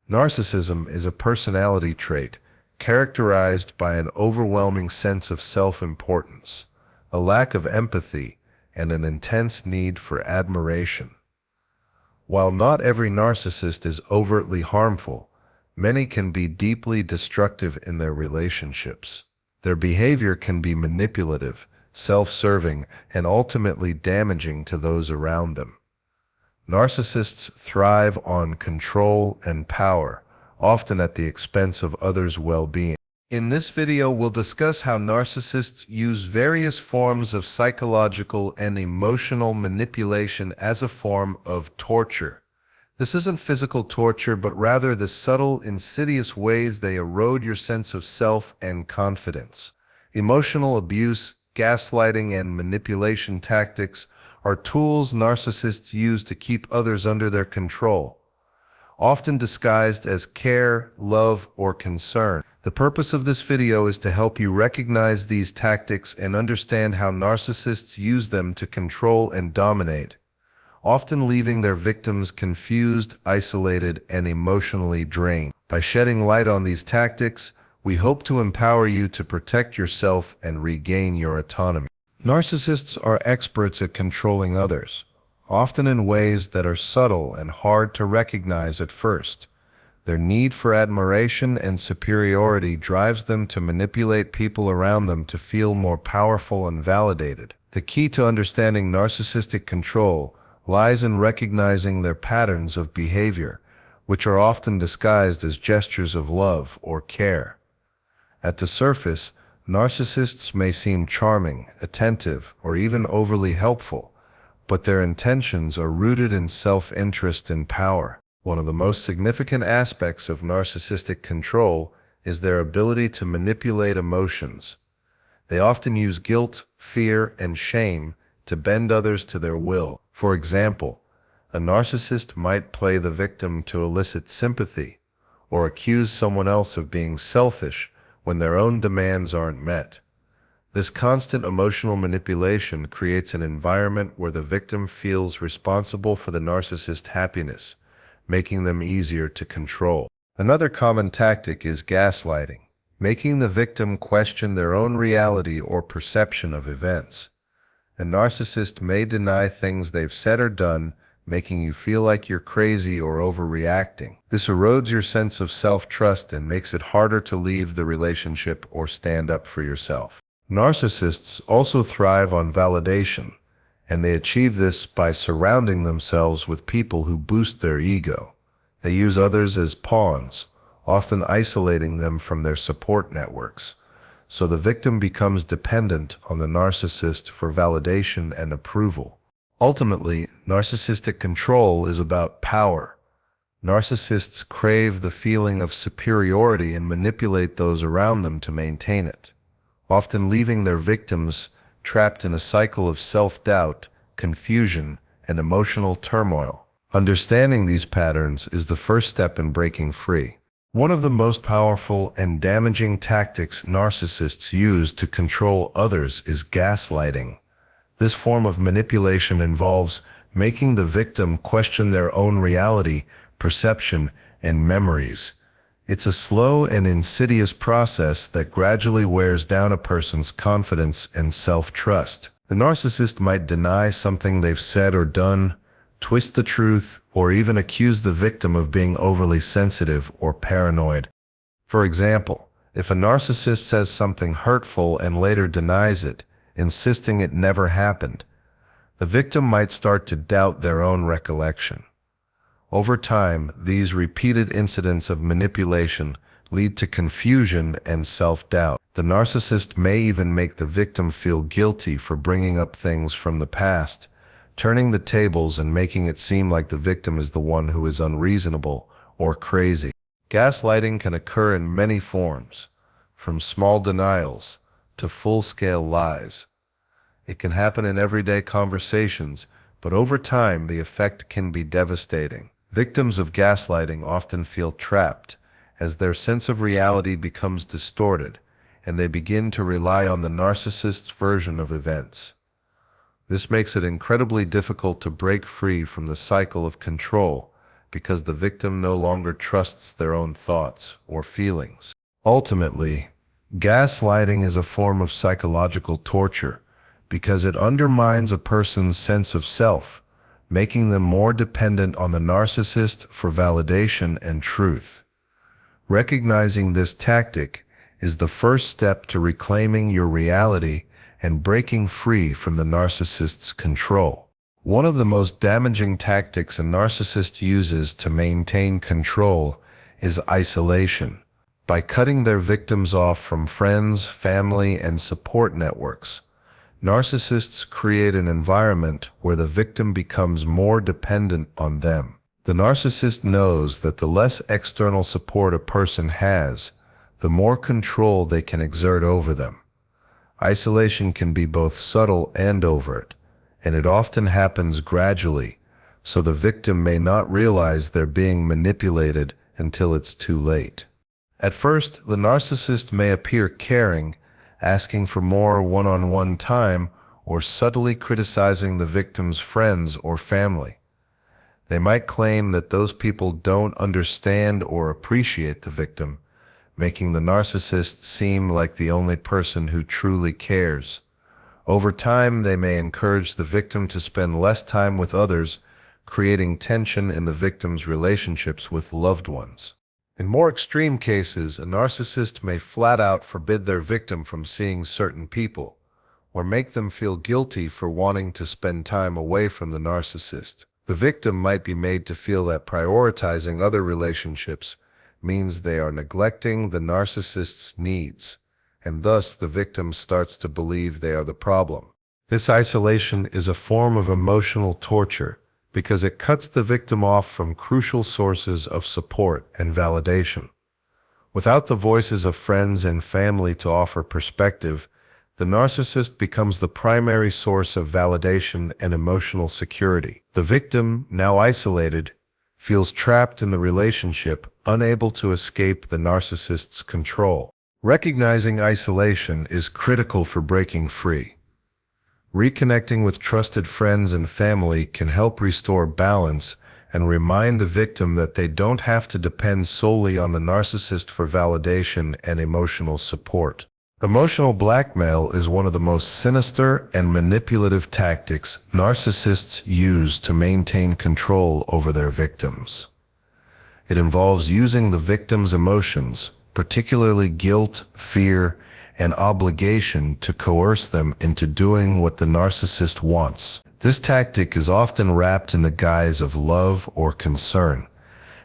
Narcissism is a personality trait characterized by an overwhelming sense of self-importance, a lack of empathy, and an intense need for admiration. While not every narcissist is overtly harmful, many can be deeply destructive in their relationships. Their behavior can be manipulative, self-serving, and ultimately damaging to those around them. Narcissists thrive on control and power, often at the expense of others' well-being. In this video, we'll discuss how narcissists use various forms of psychological and emotional manipulation as a form of torture. This isn't physical torture, but rather the subtle, insidious ways they erode your sense of self and confidence. Emotional abuse, gaslighting, and manipulation tactics are tools narcissists use to keep others under their control, often disguised as care, love, or concern. The purpose of this video is to help you recognize these tactics and understand how narcissists use them to control and dominate, often leaving their victims confused, isolated, and emotionally drained. By shedding light on these tactics, we hope to empower you to protect yourself and regain your autonomy. Narcissists are experts at controlling others, often in ways that are subtle and hard to recognize at first. Their need for admiration and superiority drives them to manipulate people around them to feel more powerful and validated. The key to understanding narcissistic control lies in recognizing their patterns of behavior, which are often disguised as gestures of love or care. At the surface, narcissists may seem charming, attentive, or even overly helpful, but their intentions are rooted in self-interest and power. One of the most significant aspects of narcissistic control is their ability to manipulate emotions. They often use guilt, fear, and shame to bend others to their will. For example, a narcissist might play the victim to elicit sympathy, or accuse someone else of being selfish when their own demands aren't met. This constant emotional manipulation creates an environment where the victim feels responsible for the narcissist's happiness, making them easier to control. Another common tactic is gaslighting, making the victim question their own reality or perception of events. A narcissist may deny things they've said or done, making you feel like you're crazy or overreacting. This erodes your sense of self-trust and makes it harder to leave the relationship or stand up for yourself. Narcissists also thrive on validation, and they achieve this by surrounding themselves with people who boost their ego. They use others as pawns, often isolating them from their support networks, so the victim becomes dependent on the narcissist for validation and approval. Ultimately, narcissistic control is about power. Narcissists crave the feeling of superiority and manipulate those around them to maintain it, often leaving their victims trapped in a cycle of self-doubt, confusion, and emotional turmoil. Understanding these patterns is the first step in breaking free. One of the most powerful and damaging tactics narcissists use to control others is gaslighting. This form of manipulation involves making the victim question their own reality, perception, and memories. It's a slow and insidious process that gradually wears down a person's confidence and self-trust. The narcissist might deny something they've said or done, twist the truth, or even accuse the victim of being overly sensitive or paranoid. For example, if a narcissist says something hurtful and later denies it, insisting it never happened, the victim might start to doubt their own recollection. Over time, these repeated incidents of manipulation lead to confusion and self-doubt. The narcissist may even make the victim feel guilty for bringing up things from the past, turning the tables and making it seem like the victim is the one who is unreasonable or crazy. Gaslighting can occur in many forms, from small denials to full-scale lies. It can happen in everyday conversations, but over time the effect can be devastating. Victims of gaslighting often feel trapped as their sense of reality becomes distorted, and they begin to rely on the narcissist's version of events. This makes it incredibly difficult to break free from the cycle of control, because the victim no longer trusts their own thoughts or feelings. Ultimately, gaslighting is a form of psychological torture because it undermines a person's sense of self, making them more dependent on the narcissist for validation and truth. Recognizing this tactic is the first step to reclaiming your reality and breaking free from the narcissist's control. One of the most damaging tactics a narcissist uses to maintain control is isolation. By cutting their victims off from friends, family, and support networks, narcissists create an environment where the victim becomes more dependent on them. The narcissist knows that the less external support a person has, the more control they can exert over them. Isolation can be both subtle and overt, and it often happens gradually, so the victim may not realize they're being manipulated until it's too late. At first, the narcissist may appear caring, asking for more one-on-one time, or subtly criticizing the victim's friends or family. They might claim that those people don't understand or appreciate the victim, making the narcissist seem like the only person who truly cares. Over time, they may encourage the victim to spend less time with others, creating tension in the victim's relationships with loved ones. In more extreme cases, a narcissist may flat out forbid their victim from seeing certain people, or make them feel guilty for wanting to spend time away from the narcissist. The victim might be made to feel that prioritizing other relationships means they are neglecting the narcissist's needs, and thus the victim starts to believe they are the problem. This isolation is a form of emotional torture because it cuts the victim off from crucial sources of support and validation. Without the voices of friends and family to offer perspective, the narcissist becomes the primary source of validation and emotional security. The victim, now isolated, feels trapped in the relationship, unable to escape the narcissist's control. Recognizing isolation is critical for breaking free. Reconnecting with trusted friends and family can help restore balance and remind the victim that they don't have to depend solely on the narcissist for validation and emotional support. Emotional blackmail is one of the most sinister and manipulative tactics narcissists use to maintain control over their victims. It involves using the victim's emotions, particularly guilt, fear, and obligation, to coerce them into doing what the narcissist wants. This tactic is often wrapped in the guise of love or concern,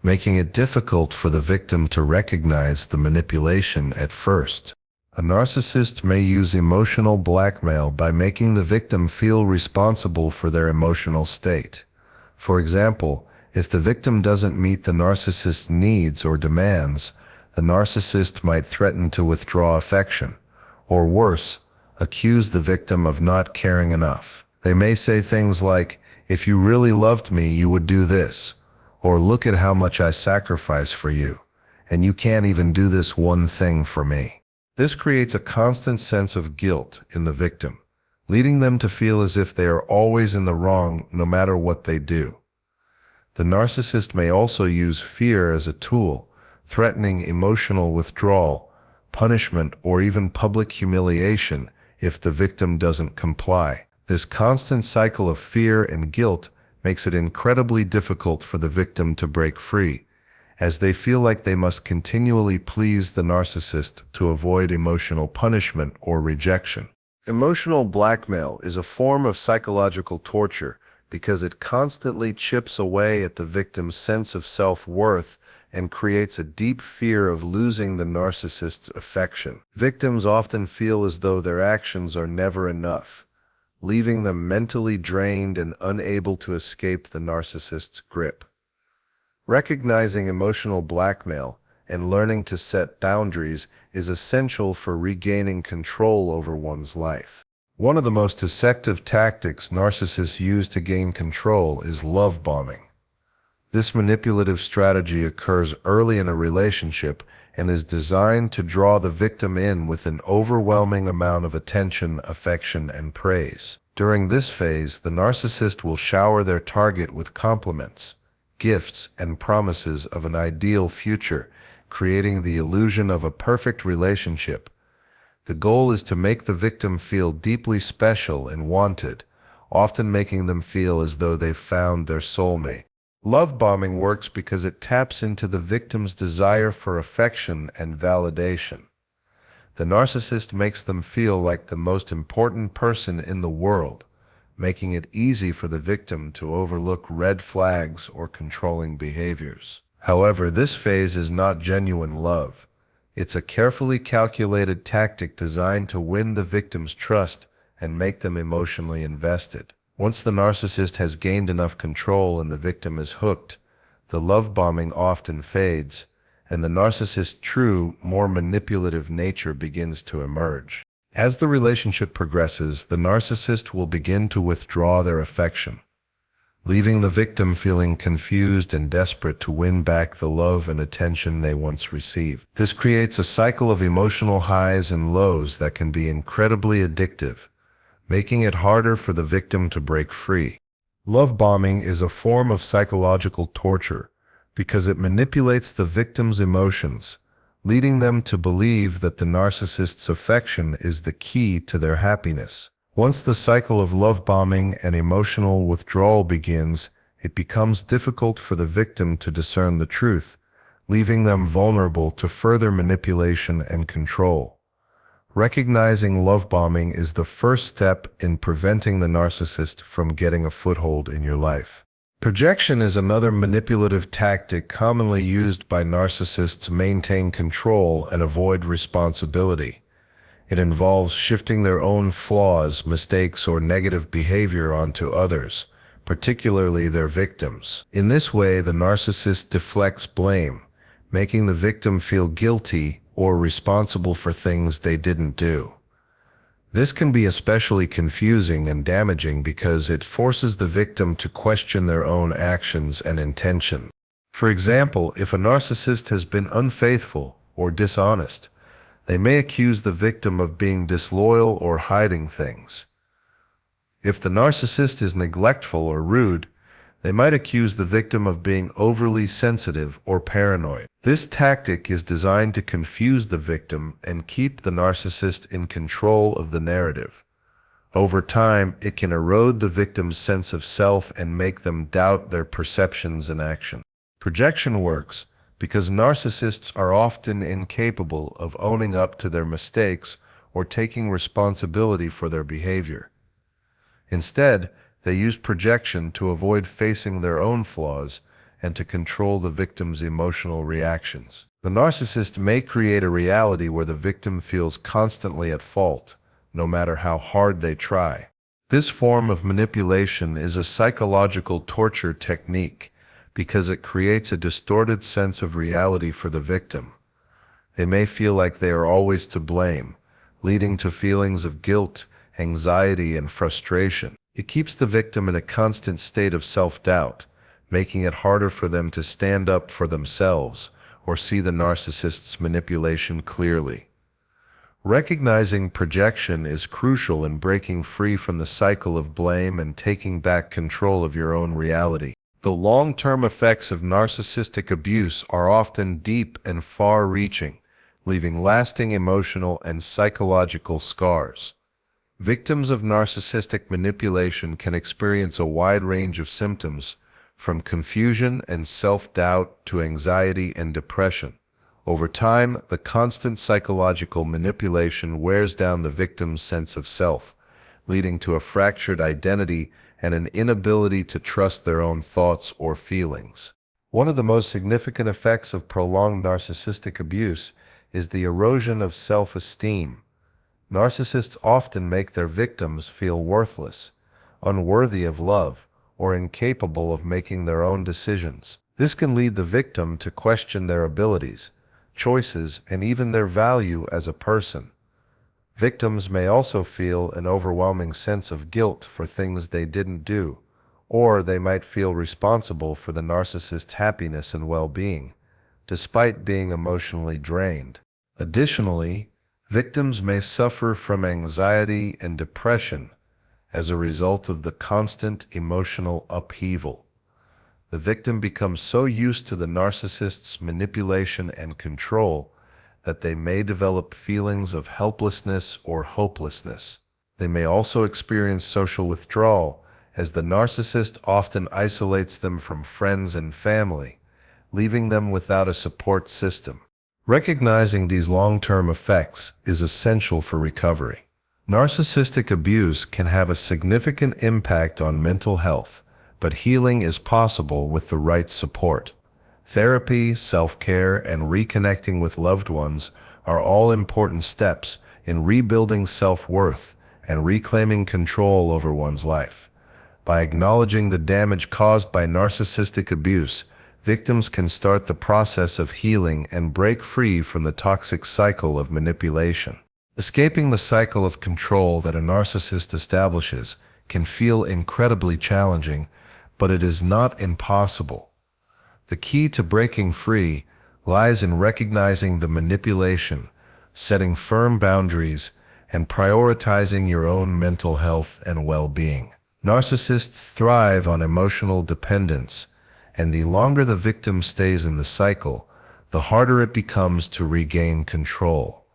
making it difficult for the victim to recognize the manipulation at first. A narcissist may use emotional blackmail by making the victim feel responsible for their emotional state. For example, if the victim doesn't meet the narcissist's needs or demands, the narcissist might threaten to withdraw affection, or worse, accuse the victim of not caring enough. They may say things like, "If you really loved me, you would do this," or "Look at how much I sacrifice for you, and you can't even do this one thing for me." This creates a constant sense of guilt in the victim, leading them to feel as if they are always in the wrong no matter what they do. The narcissist may also use fear as a tool, threatening emotional withdrawal, punishment, or even public humiliation if the victim doesn't comply. This constant cycle of fear and guilt makes it incredibly difficult for the victim to break free, as they feel like they must continually please the narcissist to avoid emotional punishment or rejection. Emotional blackmail is a form of psychological torture because it constantly chips away at the victim's sense of self-worth and creates a deep fear of losing the narcissist's affection. Victims often feel as though their actions are never enough, leaving them mentally drained and unable to escape the narcissist's grip. Recognizing emotional blackmail and learning to set boundaries is essential for regaining control over one's life. One of the most deceptive tactics narcissists use to gain control is love bombing. This manipulative strategy occurs early in a relationship and is designed to draw the victim in with an overwhelming amount of attention, affection, and praise. During this phase, the narcissist will shower their target with compliments, gifts, and promises of an ideal future, creating the illusion of a perfect relationship. The goal is to make the victim feel deeply special and wanted, often making them feel as though they've found their soulmate. Love bombing works because it taps into the victim's desire for affection and validation. The narcissist makes them feel like the most important person in the world, making it easy for the victim to overlook red flags or controlling behaviors. However, this phase is not genuine love. It's a carefully calculated tactic designed to win the victim's trust and make them emotionally invested. Once the narcissist has gained enough control and the victim is hooked, the love bombing often fades, and the narcissist's true, more manipulative nature begins to emerge. As the relationship progresses, the narcissist will begin to withdraw their affection, leaving the victim feeling confused and desperate to win back the love and attention they once received. This creates a cycle of emotional highs and lows that can be incredibly addictive, making it harder for the victim to break free. Love bombing is a form of psychological torture because it manipulates the victim's emotions, leading them to believe that the narcissist's affection is the key to their happiness. Once the cycle of love bombing and emotional withdrawal begins, it becomes difficult for the victim to discern the truth, leaving them vulnerable to further manipulation and control. Recognizing love bombing is the first step in preventing the narcissist from getting a foothold in your life. Projection is another manipulative tactic commonly used by narcissists to maintain control and avoid responsibility. It involves shifting their own flaws, mistakes, or negative behavior onto others, particularly their victims. In this way, the narcissist deflects blame, making the victim feel guilty or responsible for things they didn't do. This can be especially confusing and damaging because it forces the victim to question their own actions and intentions. For example, if a narcissist has been unfaithful or dishonest, they may accuse the victim of being disloyal or hiding things. If the narcissist is neglectful or rude, they might accuse the victim of being overly sensitive or paranoid. This tactic is designed to confuse the victim and keep the narcissist in control of the narrative. Over time, it can erode the victim's sense of self and make them doubt their perceptions and actions. Projection works because narcissists are often incapable of owning up to their mistakes or taking responsibility for their behavior. Instead, they use projection to avoid facing their own flaws and to control the victim's emotional reactions. The narcissist may create a reality where the victim feels constantly at fault, no matter how hard they try. This form of manipulation is a psychological torture technique because it creates a distorted sense of reality for the victim. They may feel like they are always to blame, leading to feelings of guilt, anxiety, and frustration. It keeps the victim in a constant state of self-doubt, making it harder for them to stand up for themselves or see the narcissist's manipulation clearly. Recognizing projection is crucial in breaking free from the cycle of blame and taking back control of your own reality. The long-term effects of narcissistic abuse are often deep and far-reaching, leaving lasting emotional and psychological scars. Victims of narcissistic manipulation can experience a wide range of symptoms, from confusion and self-doubt to anxiety and depression. Over time, the constant psychological manipulation wears down the victim's sense of self, leading to a fractured identity and an inability to trust their own thoughts or feelings. One of the most significant effects of prolonged narcissistic abuse is the erosion of self-esteem. Narcissists often make their victims feel worthless, unworthy of love, or incapable of making their own decisions. This can lead the victim to question their abilities, choices, and even their value as a person. Victims may also feel an overwhelming sense of guilt for things they didn't do, or they might feel responsible for the narcissist's happiness and well-being, despite being emotionally drained. Additionally, victims may suffer from anxiety and depression as a result of the constant emotional upheaval. The victim becomes so used to the narcissist's manipulation and control that they may develop feelings of helplessness or hopelessness. They may also experience social withdrawal, as the narcissist often isolates them from friends and family, leaving them without a support system. Recognizing these long-term effects is essential for recovery. Narcissistic abuse can have a significant impact on mental health, but healing is possible with the right support. Therapy, self-care, and reconnecting with loved ones are all important steps in rebuilding self-worth and reclaiming control over one's life. By acknowledging the damage caused by narcissistic abuse, victims can start the process of healing and break free from the toxic cycle of manipulation. Escaping the cycle of control that a narcissist establishes can feel incredibly challenging, but it is not impossible. The key to breaking free lies in recognizing the manipulation, setting firm boundaries, and prioritizing your own mental health and well-being. Narcissists thrive on emotional dependence, and the longer the victim stays in the cycle, the harder it becomes to regain control.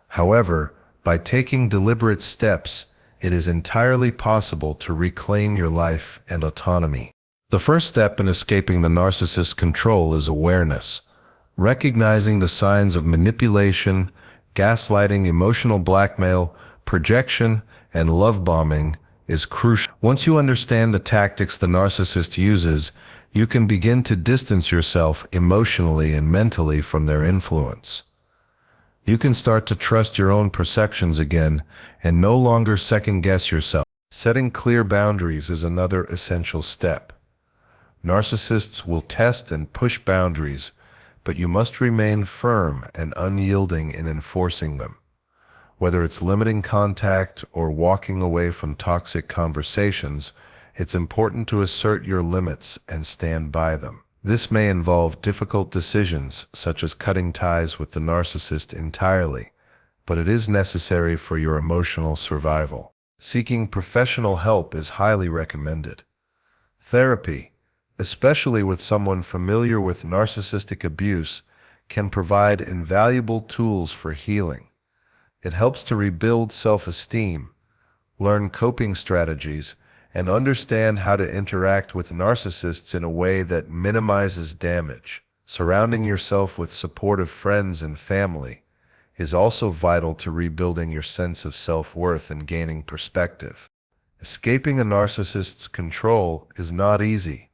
However, by taking deliberate steps, it is entirely possible to reclaim your life and autonomy. The first step in escaping the narcissist's control is awareness. Recognizing the signs of manipulation, gaslighting, emotional blackmail, projection, and love bombing is crucial. Once you understand the tactics the narcissist uses, you can begin to distance yourself emotionally and mentally from their influence. You can start to trust your own perceptions again and no longer second-guess yourself. Setting clear boundaries is another essential step. Narcissists will test and push boundaries, but you must remain firm and unyielding in enforcing them. Whether it's limiting contact or walking away from toxic conversations, it's important to assert your limits and stand by them. This may involve difficult decisions, such as cutting ties with the narcissist entirely, but it is necessary for your emotional survival. Seeking professional help is highly recommended. Therapy, especially with someone familiar with narcissistic abuse, can provide invaluable tools for healing. It helps to rebuild self-esteem, learn coping strategies, and understand how to interact with narcissists in a way that minimizes damage. Surrounding yourself with supportive friends and family is also vital to rebuilding your sense of self-worth and gaining perspective. Escaping a narcissist's control is not easy,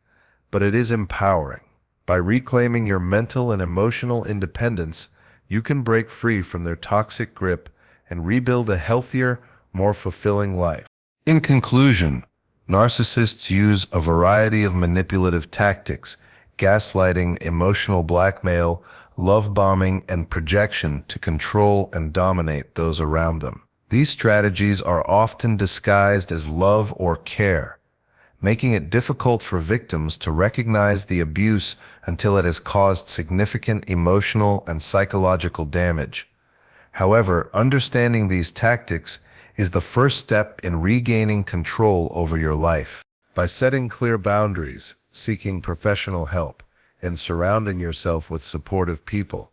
but it is empowering. By reclaiming your mental and emotional independence, you can break free from their toxic grip and rebuild a healthier, more fulfilling life. In conclusion, narcissists use a variety of manipulative tactics: gaslighting, emotional blackmail, love bombing, and projection to control and dominate those around them. These strategies are often disguised as love or care, making it difficult for victims to recognize the abuse until it has caused significant emotional and psychological damage. However, understanding these tactics is the first step in regaining control over your life. By setting clear boundaries, seeking professional help, and surrounding yourself with supportive people,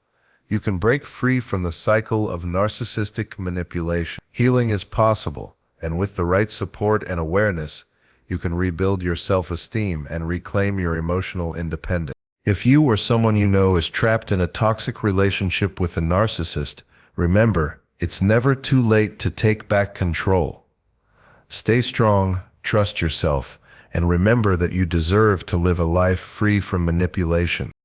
you can break free from the cycle of narcissistic manipulation. Healing is possible, and with the right support and awareness, you can rebuild your self-esteem and reclaim your emotional independence. If you or someone you know is trapped in a toxic relationship with a narcissist, remember, it's never too late to take back control. Stay strong, trust yourself, and remember that you deserve to live a life free from manipulation.